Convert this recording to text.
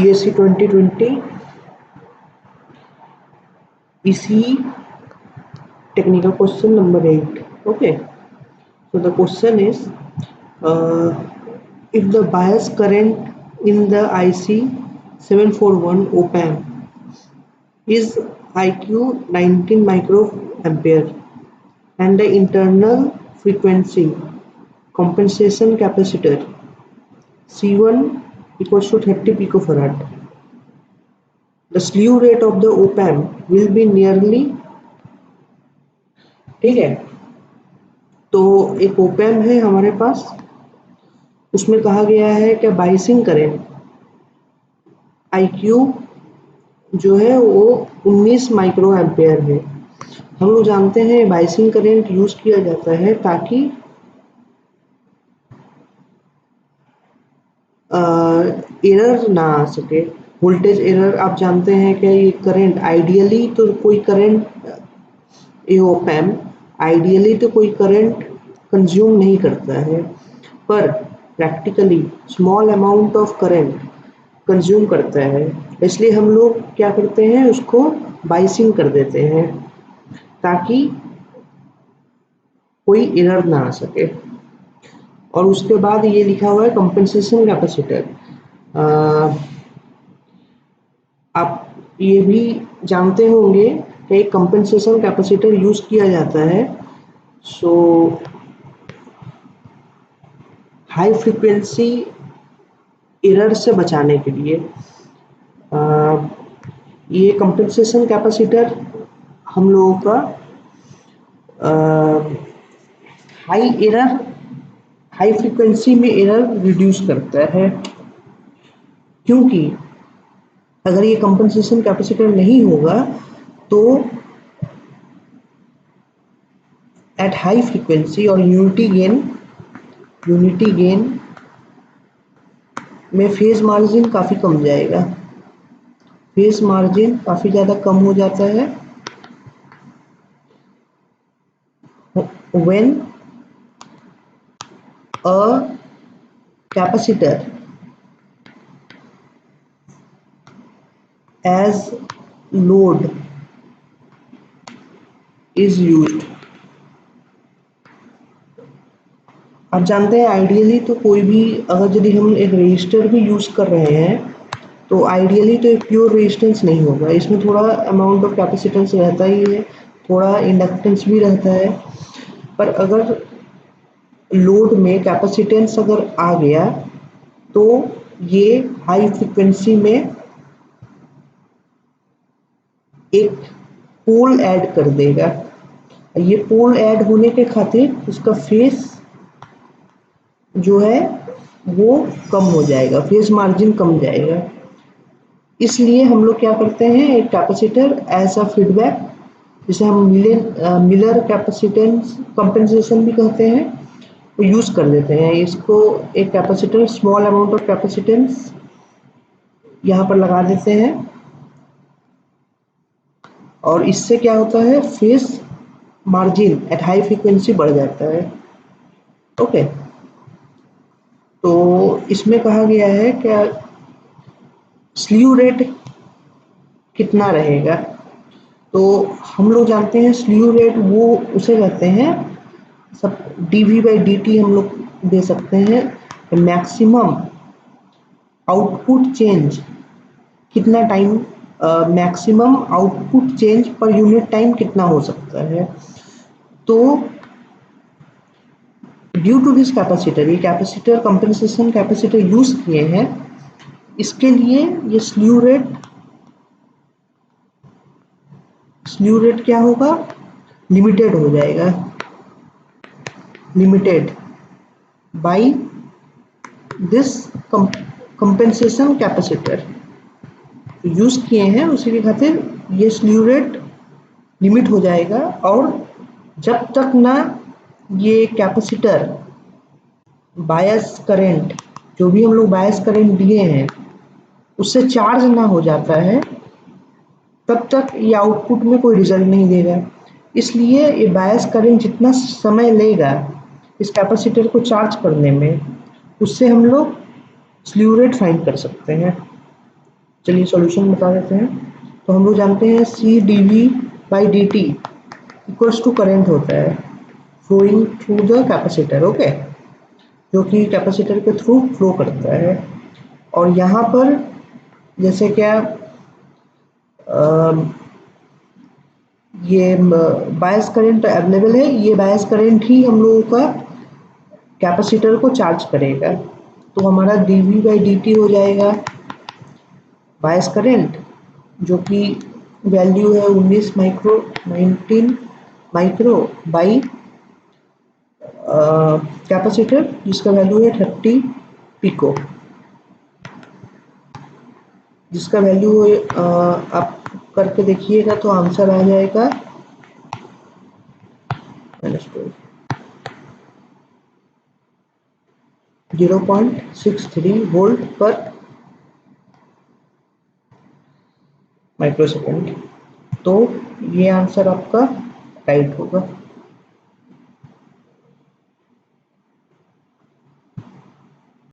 CSC 2020 ECE technical question number 8. Okay, so the question is if the bias current in the IC 741 op-amp is IQ 19 microampere and the internal frequency compensation capacitor C1 equals to 30 picofarad, the slew rate of the op-amp will be nearly, ठीक है। तो एक op-amp है हमारे पास, उसमें कहा गया है कि बाइसिंग करेंट IQ जो है वो 19 माइक्रो एम्पेयर है। हम लोग जानते हैं बाइसिंग करंट यूज किया जाता है ताकि एरर ना आ सके, वोल्टेज एरर। आप जानते हैं कि ये करंट आइडियली तो कोई करंट, ये op-amp आइडियली तो कोई करंट कंज्यूम नहीं करता है, पर practically small amount of current consume करता है। इसलिए हम लोग क्या करते हैं, उसको बाइसिंग कर देते हैं ताकि कोई एरर ना आ सके। और उसके बाद ये लिखा हुआ है कंपेंसेशन कैपेसिटर। आप ये भी जानते होंगे कि एक कंपेंसेशन कैपेसिटर यूज किया जाता है सो हाई फ्रीक्वेंसी एरर से बचाने के लिए। ये कंपेंसेशन कैपेसिटर हम लोगों का हाई फ्रीक्वेंसी में एरर रिड्यूस करता है, क्योंकि अगर ये कंपेंसेशन कैपेसिटर नहीं होगा तो एट हाई फ्रीक्वेंसी और यूनिटी गेन में फेज मार्जिन काफ़ी कम जाएगा, फेज मार्जिन काफ़ी ज़्यादा कम हो जाता है when a capacitor as load is used। आप जानते हैं आइडियली तो कोई भी, अगर यदि हम एक रेजिस्टर भी यूज कर रहे हैं तो आइडियली तो एक प्योर रेजिस्टेंस नहीं होगा, इसमें थोड़ा अमाउंट ऑफ कैपेसिटेंस रहता ही है, थोड़ा इंडक्टेंस भी रहता है। पर अगर लोड में कैपेसिटेंस अगर आ गया तो ये हाई फ्रीक्वेंसी में एक पोल ऐड कर देगा। ये पोल ऐड होने के खातिर उसका फेस जो है वो कम हो जाएगा, फेज मार्जिन कम जाएगा। इसलिए हम लोग क्या करते हैं, एक कैपेसिटर एज अ फीडबैक, जिसे हम मिलर कैपेसिटेंस कंपेंसेशन भी कहते हैं, वो यूज कर देते हैं। इसको एक capacitor, small amount of capacitance यहाँ पर लगा देते हैं और इससे क्या होता है, phase margin at high frequency बढ़ जाता है। ओके, तो इसमें कहा गया है क्या स्लीव रेट कितना रहेगा। तो हम लोग जानते हैं स्लीव रेट वो उसे कहते हैं, सब dV/dt हम लोग दे सकते हैं, मैक्सिमम आउटपुट चेंज कितना time, maximum output change per unit time कितना हो सकता है। तो ड्यू टू दिस कैपेसिटर, ये कैपेसिटर कंपेंसेशन कैपेसिटर यूज किए हैं, इसके लिए ये स्लीव रेट क्या होगा, लिमिटेड हो जाएगा, limited by this compensation capacitor use किए हैं, उसी के खातिर ये स्लीव रेट लिमिट हो जाएगा। और जब तक ना ये कैपेसिटर बायस करंट, जो भी हम लोग बायस करंट दिए हैं उससे चार्ज ना हो जाता है, तब तक ये आउटपुट में कोई रिजल्ट नहीं देगा। इसलिए ये बायस करंट जितना समय लेगा इस कैपेसिटर को चार्ज करने में, उससे हम लोग स्लीव रेट फाइंड कर सकते हैं। चलिए सॉल्यूशन बता देते हैं। तो हम लोग जानते हैं C D V by D T equals to current होता है flowing through the capacitor, okay, जो कि कैपेसिटर के थ्रू फ्लो करता है। और यहाँ पर जैसे क्या ये बायस करंट अवेलेबल है, ये बायस करंट ही हम लोगों का कैपेसिटर को चार्ज करेगा। तो हमारा D V by D T हो जाएगा बायस करंट, जो कि वैल्यू है 19 माइक्रो बाई कैपेसिटर जिसका वैल्यू है 30 पिको, जिसका वैल्यू आप करके देखिएगा तो आंसर आ जाएगा -0.63 वोल्ट पर माइक्रोसेकंड। तो ये आंसर आपका राइट होगा।